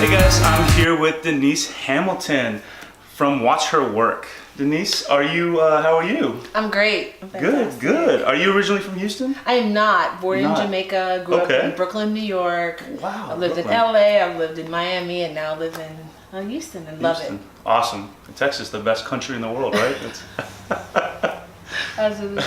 Hey guys, I'm here with Denise Hamilton from Watch Her Work. Denise, how are you? I'm great. I'm fantastic. Good. Are you originally from Houston? I am not. Born in Jamaica, grew up in Brooklyn, New York. Wow. I lived in LA, I've lived in Miami, and now live in Houston and love it. Awesome. Texas, the best country in the world, right? Absolutely.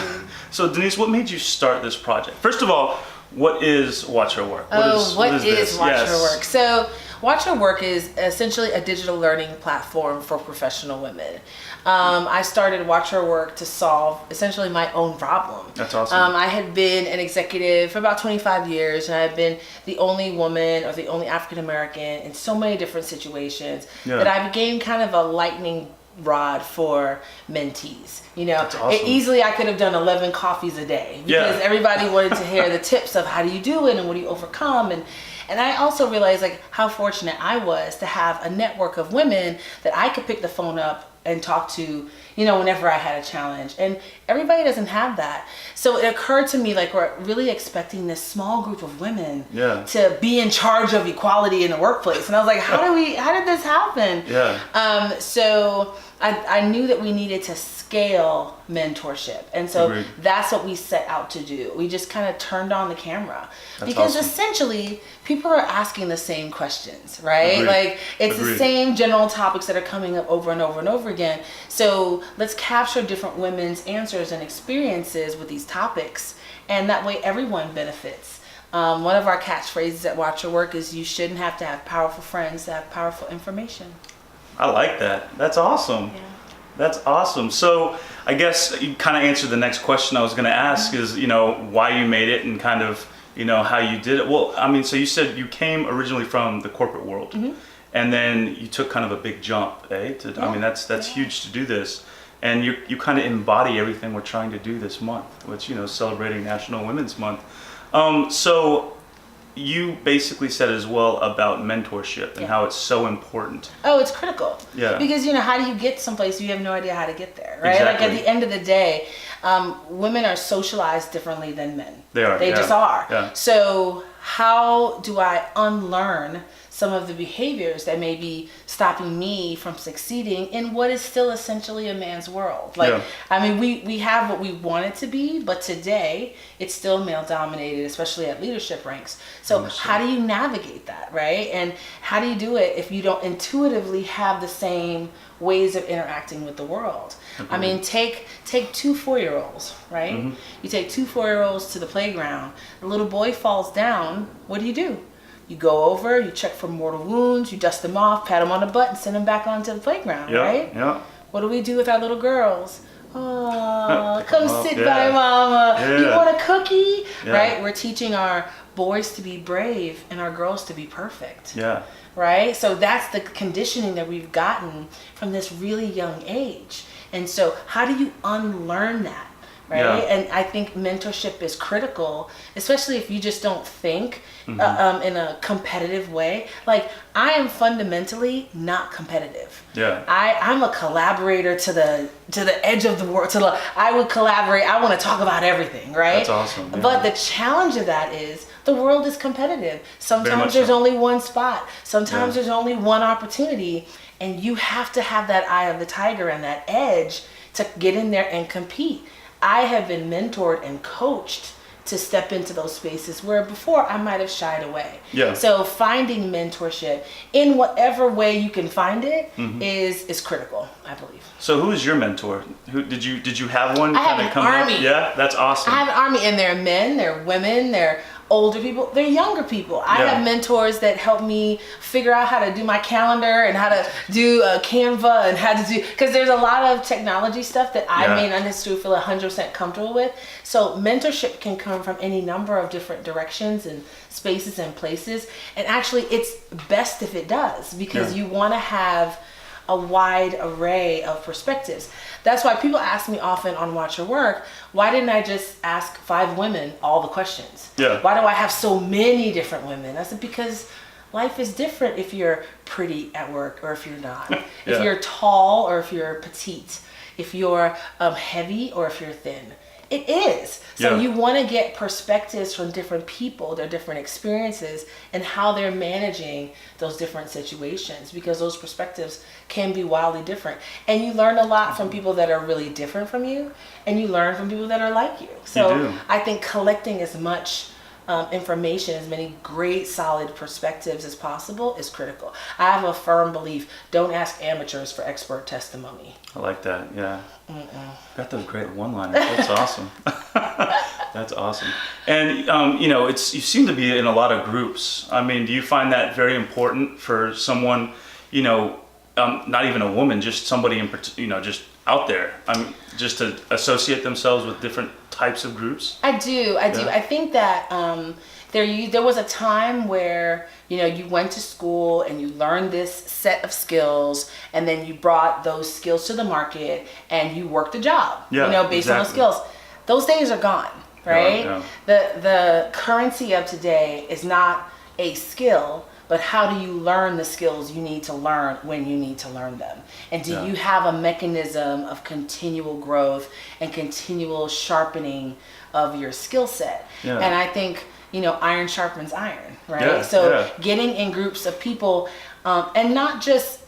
So Denise, what made you start this project? First of all, what is Watch Her Work? What is Watch Her Work? So Watch Her Work is essentially a digital learning platform for professional women. I started Watch Her Work to solve essentially my own problem. That's awesome. I had been an executive for about 25 years, and I had been the only woman or the only African American in so many different situations that I became kind of a lightning rod for mentees. You know, awesome. Easily I could have done 11 coffees a day because everybody wanted to hear the tips of how do you do it and what do you overcome. And I also realized like how fortunate I was to have a network of women that I could pick the phone up and talk to, you know, whenever I had a challenge. And everybody doesn't have that. So it occurred to me like we're really expecting this small group of women to be in charge of equality in the workplace. And I was like, how did this happen? So I knew that we needed to scale mentorship. And so that's what we set out to do. We just kind of turned on the camera because essentially people are asking the same questions, right? Like it's the same general topics that are coming up over and over and over again. So let's capture different women's answers and experiences with these topics. And that way everyone benefits. One of our catchphrases at Watch Her Work is you shouldn't have to have powerful friends to have powerful information. I like that. That's awesome. Yeah. That's awesome. So I guess you kind of answered the next question I was going to ask is, you know, why you made it and kind of, you know, how you did it. Well, I mean, so you said you came originally from the corporate world and then you took kind of a big jump, I mean, that's huge to do this. And you kind of embody everything we're trying to do this month, which, you know, celebrating National Women's Month. So you basically said as well about mentorship and how it's so important. Oh, it's critical. Yeah. Because, you know, how do you get someplace you have no idea how to get there, right? Exactly. Like at the end of the day, women are socialized differently than men. They are. They just are. Yeah. So how do I unlearn some of the behaviors that may be stopping me from succeeding in what is still essentially a man's world? Like, I mean, we have what we want it to be, but today it's still male dominated, especially at leadership ranks. So how do you navigate that, right? And how do you do it if you don't intuitively have the same ways of interacting with the world? I mean, take 2 4-year-olds, right? You take 2 4-year-olds to the playground. The little boy falls down. What do? You go over, you check for mortal wounds, you dust them off, pat them on the butt, and send them back onto the playground, right? Yeah. What do we do with our little girls? Oh, come sit by mama. You want a cookie? Right? We're teaching our boys to be brave and our girls to be perfect. Yeah. Right? So that's the conditioning that we've gotten from this really young age. And so how do you unlearn that? Right? And I think mentorship is critical, especially if you just don't think in a competitive way. Like, I am fundamentally not competitive. Yeah. I'm a collaborator to the edge of the world. I would collaborate. I want to talk about everything, right? That's awesome. Yeah. But the challenge of that is the world is competitive. Sometimes there's only one spot. Sometimes there's only one opportunity. And you have to have that eye of the tiger and that edge to get in there and compete. I have been mentored and coached to step into those spaces where before I might have shied away. Yeah. So finding mentorship in whatever way you can find it is critical, I believe. So who is your mentor? Who did you have one? I have an army. Yeah, that's awesome. I have an army, and they're men, they're women, they're older people, they're younger people. I have mentors that help me figure out how to do my calendar and how to do Canva and how to do, because there's a lot of technology stuff that I may not necessarily feel 100% comfortable with. So mentorship can come from any number of different directions and spaces and places. And actually it's best if it does, because you want to have a wide array of perspectives. That's why people ask me often on Watch Her Work, why didn't I just ask 5 women all the questions? Yeah. Why do I have so many different women? I said, because life is different if you're pretty at work or if you're not. If you're tall or if you're petite. If you're heavy or if you're thin. It is. So you want to get perspectives from different people, their different experiences, and how they're managing those different situations, because those perspectives can be wildly different. And you learn a lot from people that are really different from you, and you learn from people that are like you. So I think collecting as much information, as many great solid perspectives as possible is critical. I have a firm belief, don't ask amateurs for expert testimony. I like that. Yeah. Got those great one-liners. That's awesome. That's awesome. And you know, you seem to be in a lot of groups. I mean, do you find that very important for someone, you know, not even a woman, just somebody in, you know, just out there, just to associate themselves with different types of groups? I do. I think that there was a time where, you know, you went to school and you learned this set of skills, and then you brought those skills to the market and you worked a job, you know, based on those skills. Those days are gone, right? The currency of today is not a skill, but how do you learn the skills you need to learn when you need to learn them? And do you have a mechanism of continual growth and continual sharpening of your skill set? And I think, you know, iron sharpens iron, right? Getting in groups of people, and not just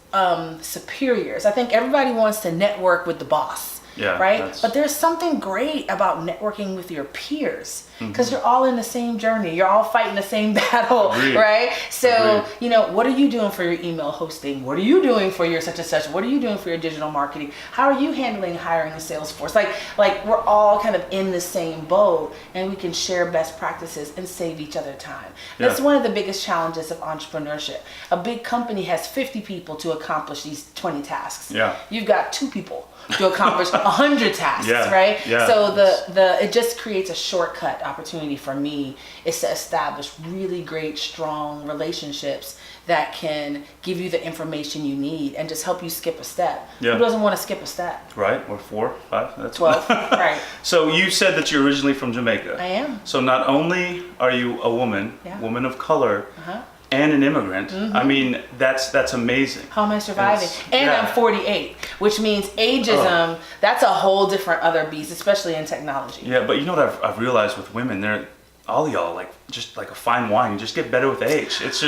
superiors. I think everybody wants to network with the boss. Right? But there's something great about networking with your peers, because you're all in the same journey. You're all fighting the same battle, right? So, you know, what are you doing for your email hosting? What are you doing for your such and such? What are you doing for your digital marketing? How are you handling hiring a sales force? Like we're all kind of in the same boat, and we can share best practices and save each other time. That's one of the biggest challenges of entrepreneurship. A big company has 50 people to accomplish these 20 tasks. You've got 2 people to accomplish 100 tasks, right? So it just creates a shortcut opportunity for me, is to establish really great, strong relationships that can give you the information you need and just help you skip a step. Who doesn't want to skip a step? Right, or 4, 5, that's 12, right. So you said that you're originally from Jamaica. I am. So not only are you a woman of color, and an immigrant, I mean, that's amazing. How am I surviving? I'm 48, which means ageism, that's a whole different other beast, especially in technology. Yeah, but you know what I've realized with women, all y'all just like a fine wine, you just get better with age. It's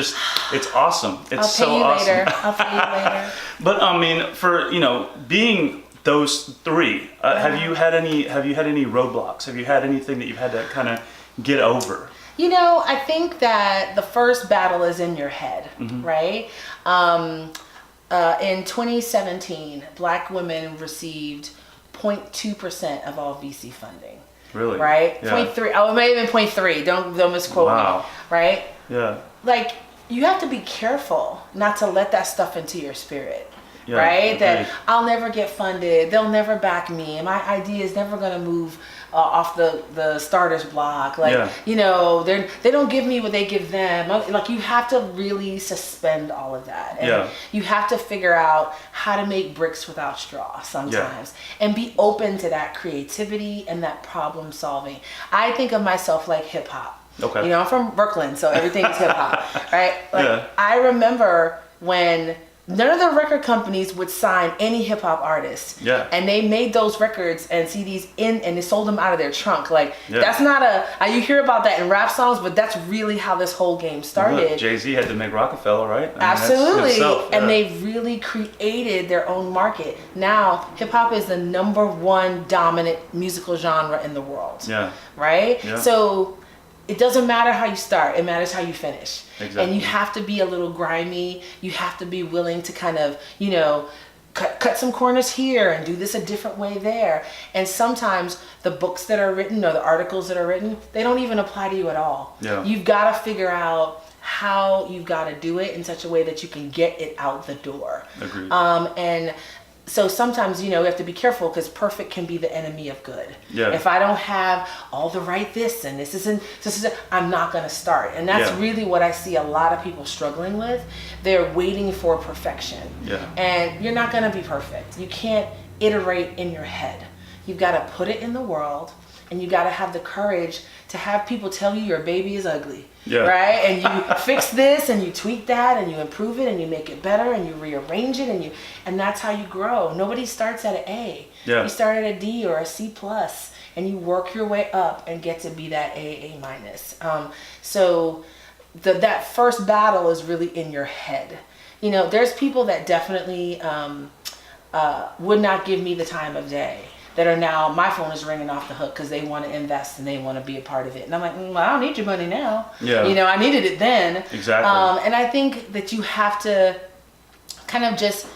awesome. It's so awesome. I'll pay you later. But I mean, for, you know, being those 3, have you had any roadblocks? Have you had anything that you've had to kind of get over? You know, I think that the first battle is in your head, right? In 2017, Black women received 0.2% of all VC funding. Really? Right? 0.3. Oh, it may have been 0.3. Don't misquote me. Right? Yeah. Like, you have to be careful not to let that stuff into your spirit. Right? That I'll never get funded. They'll never back me. And my idea is never going to move off the starter's block. Like, you know, they don't give me what they give them. Like, you have to really suspend all of that. And you have to figure out how to make bricks without straw sometimes. And be open to that creativity and that problem solving. I think of myself like hip hop. You know, I'm from Brooklyn, so everything is hip hop, right? Like, I remember when none of the record companies would sign any hip hop artists. And they made those records and CDs and they sold them out of their trunk. Like, that's not you hear about that in rap songs, but that's really how this whole game started. Look, Jay-Z had to make Rockefeller, right? I mean, absolutely. And they really created their own market. Now, hip hop is the #1 dominant musical genre in the world. Right? So it doesn't matter how you start, it matters how you finish. And you have to be a little grimy. You have to be willing to kind of, you know, cut some corners here and do this a different way there. And sometimes the books that are written or the articles that are written, they don't even apply to you at all. You've got to figure out how you've got to do it in such a way that you can get it out the door. And so sometimes, you know, we have to be careful, because perfect can be the enemy of good. If I don't have all the right this and this isn't, I'm not going to start. And that's really what I see a lot of people struggling with. They're waiting for perfection. And you're not going to be perfect. You can't iterate in your head. You've got to put it in the world, and you got to have the courage to have people tell you your baby is ugly. Right? And you fix this and you tweak that and you improve it and you make it better and you rearrange it, and that's how you grow. Nobody starts at an A. You start at a D or a C+. and you work your way up and get to be that A minus. So that first battle is really in your head. You know, there's people that definitely would not give me the time of day, that are now, my phone is ringing off the hook because they want to invest and they want to be a part of it. And I'm like, well, I don't need your money now. Yeah. You know, I needed it then. Exactly. And I think that you have to kind of just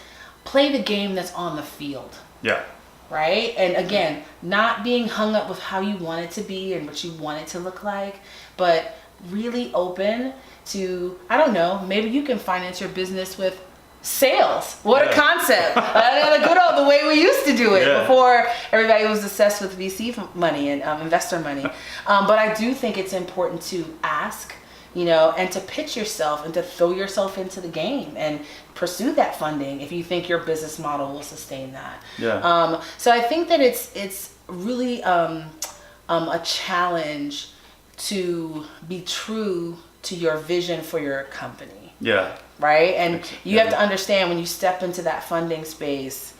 play the game that's on the field. Yeah. Right? And again, not being hung up with how you want it to be and what you want it to look like, but really open to, I don't know, maybe you can finance your business with sales. What a concept. The good old, the way we used to do it before everybody was obsessed with VC money and investor money. But I do think it's important to ask, you know, and to pitch yourself and to throw yourself into the game and pursue that funding if you think your business model will sustain that. Yeah. So I think that it's really a challenge to be true to your vision for your company. Yeah. Right? And you have to understand when you step into that funding space,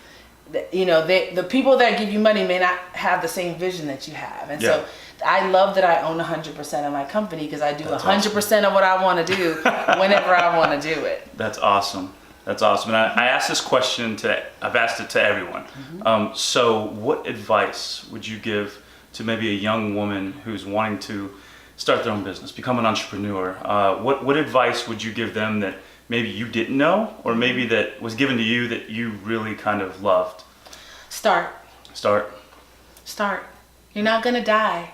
that, you know, the people that give you money may not have the same vision that you have. And so I love that I own 100% of my company because I do 100% of what I want to do whenever I want to do it. That's awesome. That's awesome. And I asked this question I've asked it to everyone. Mm-hmm. So what advice would you give to maybe a young woman who's wanting to start their own business, become an entrepreneur? What advice would you give them that maybe you didn't know, or maybe that was given to you that you really kind of loved? Start. You're not gonna die.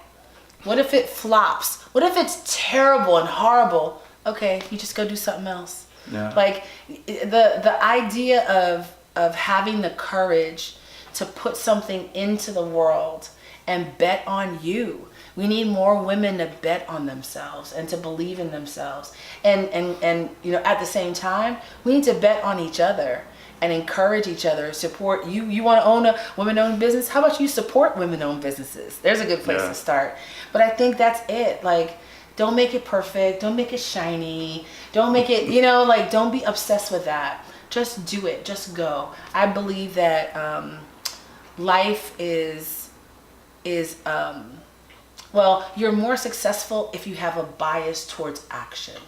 What if it flops? What if it's terrible and horrible? Okay, you just go do something else. Yeah. Like the idea of having the courage to put something into the world and bet on you. We need more women to bet on themselves and to believe in themselves. And you know, at the same time, we need to bet on each other and encourage each other, support you. You want to own a women-owned business? How about you support women-owned businesses? There's a good place to start. But I think that's it. Like, don't make it perfect. Don't make it shiny. Don't make it, you know, like, don't be obsessed with that. Just do it. Just go. I believe that life is well, you're more successful if you have a bias towards action.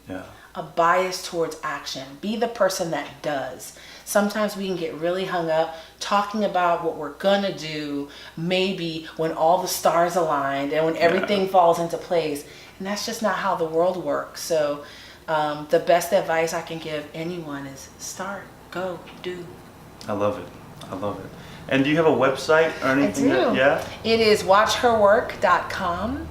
Yeah. A bias towards action. Be the person that does. Sometimes we can get really hung up talking about what we're gonna do, maybe when all the stars aligned and when everything falls into place. And that's just not how the world works. So the best advice I can give anyone is start, go, do. I love it. And do you have a website or anything? I do. It is WatchHerWork.com.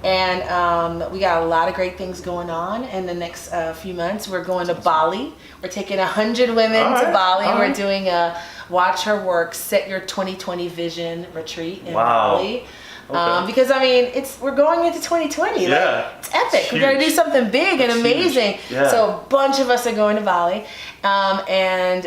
And we got a lot of great things going on in the next few months. We're going to Bali. We're taking 100 women to Bali. We're doing a Watch Her Work, Set Your 2020 Vision retreat in Bali. Because I mean, we're going into 2020. Like, it's epic. We're going to do something big and amazing. So a bunch of us are going to Bali. And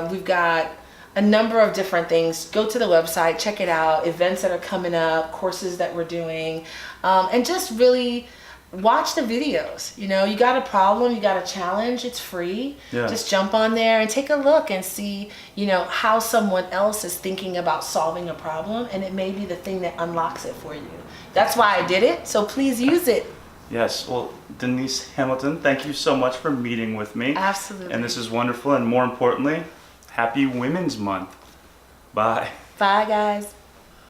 we've got a number of different things. Go to the website, check it out, events that are coming up, courses that we're doing, and just really watch the videos. You know, you got a problem, you got a challenge, it's free. Just jump on there and take a look and see, you know, how someone else is thinking about solving a problem, and it may be the thing that unlocks it for you. That's why I did it, so please use it. Yes. Well, Denise Hamilton, thank you so much for meeting with me. Absolutely. And this is wonderful, and more importantly, Happy Women's Month. Bye. Bye, guys.